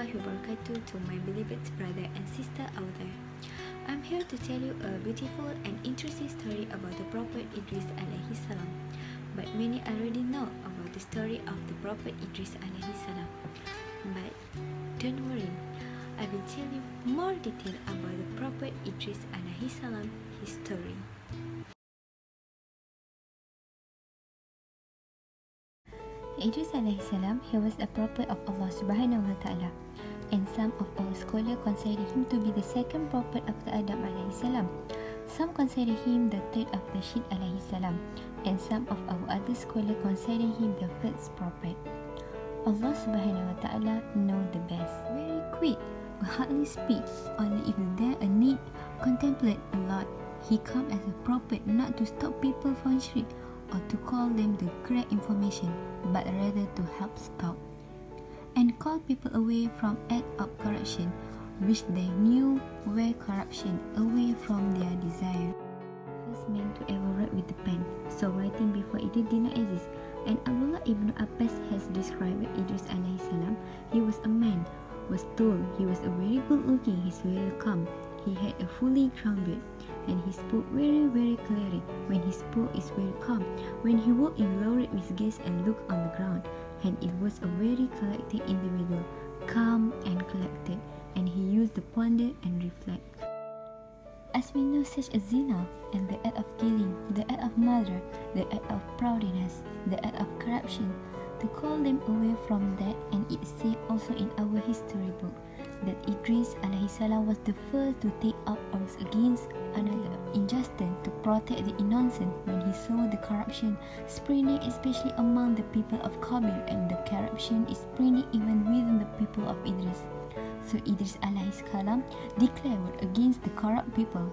warahmatullahi wabarakatuh to my beloved brother and sister out there. I'm here to tell you a beautiful and interesting story about the Prophet Idris alaihi salam. But many already know about the story of the Prophet Idris alaihi salam. But don't worry, I will tell you more detail about the Prophet Idris alaihi salam, his story. Idris alaihi salam, he was a prophet of Allah subhanahu wa ta'ala, and some of our scholars consider him to be the second prophet after Adam alaihi salam. Some consider him the third of the Shid alaihi salam, and some of our other scholars consider him the first prophet. Allah subhanahu wa ta'ala know the best. Very quick, will hardly speak, only if there a need, contemplate a lot. He come as a prophet not to stop people from shirk or to call them the correct information, but rather to help stop and call people away from act of corruption, which they knew were corruption, away from their desire. First man to ever write with the pen, so writing before it did not exist. And Abdullah ibn Abbas has described Idris alaihi salam. He was a man, was tall, he was a very good looking, he's very calm. He had a fully ground beard, and he spoke very, very clearly. When he spoke, is very calm. When he walked, he lowered his gaze and looked on the ground, and it was a very collected individual, calm and collected, and he used to ponder and reflect. As we know such as zina, and the act of killing, the act of murder, the act of proudness, the act of corruption, to call them away from that, and it said also in our history book that Idris alaihi salam was the first to take up arms against another injustice to protect the innocent when he saw the corruption spreading especially among the people of Qabil, and the corruption is spreading even within the people of Idris. So Idris alaihi salam declared war against the corrupt people,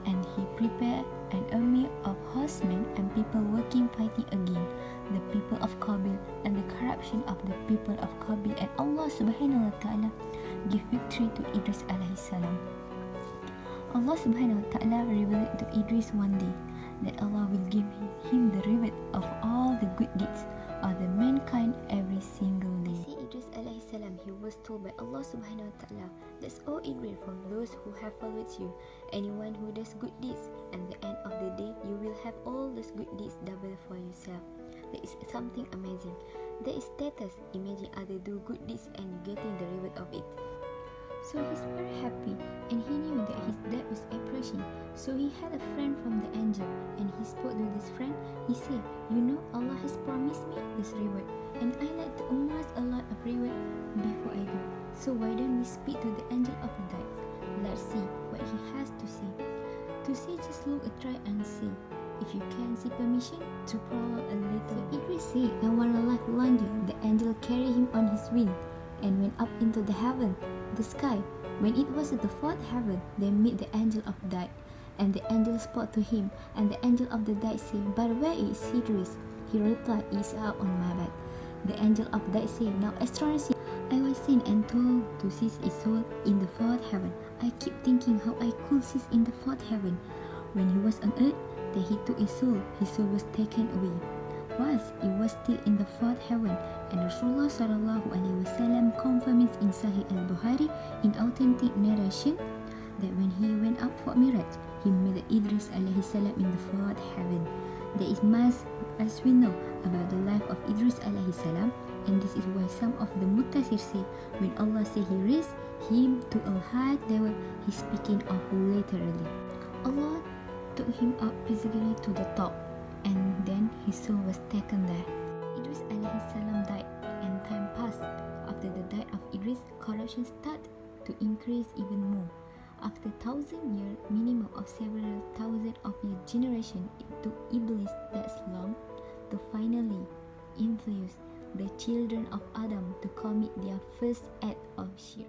and he prepared an army of horsemen and people working fighting against the people of Qabil and the corruption of the people of Qabil, and Allah subhanahu wa ta'ala give victory to Idris alaihi salam. Allah subhanahu wa ta'ala revealed to Idris one day that Allah will give him the reward of all the good deeds of the mankind every single day. See Idris alaihi salam, he was told by Allah subhanahu wa ta'ala, that's all it read from those who have followed you. Anyone who does good deeds, and the end of the day you will have all those good deeds double for yourself. That is something amazing. That is status. Imagine others do good deeds and you getting the reward of it. So he's very happy, and he knew that his death was approaching. So he had a friend from the angel, and he spoke to this friend. He said, you know, Allah has promised me this reward, and I like to amass a lot of reward before I go. So why don't we speak to the angel of the dead? Let's see what he has to say. To say, just look a try and see. If you can see permission to prolong a little. So Idris said, and while life longer, the angel carried him on his wing and went up into the heaven, the sky. When it was at the fourth heaven, they met the angel of death, and the angel spoke to him, and the angel of the death said, but where is Idris? He replied, he's out on my back. The angel of death said, now astonishing, I was sent and told to seize his soul in the fourth heaven. I keep thinking how I could seize in the fourth heaven. When he was on earth, then he took his soul was taken away. Whilst it was still in the fourth heaven, and Rasulullah sallallahu alaihi wasallam confirms in Sahih al-Bukhari in authentic narration that when he went up for Miraj, he met Idris alaihi salam in the fourth heaven. There is much as we know about the life of Idris alaihi salam, and this is why some of the Mutasir say when Allah say he raised him to a high level, he's speaking of literally. Allah took him up physically to the top, and then his soul was taken there. Idris alaihi salam died, and time passed. After the death of Idris, corruption started to increase even more. After 1,000 years, minimum of several thousand of year generation, it took Iblis that long to finally influence the children of Adam to commit their first act of shirk.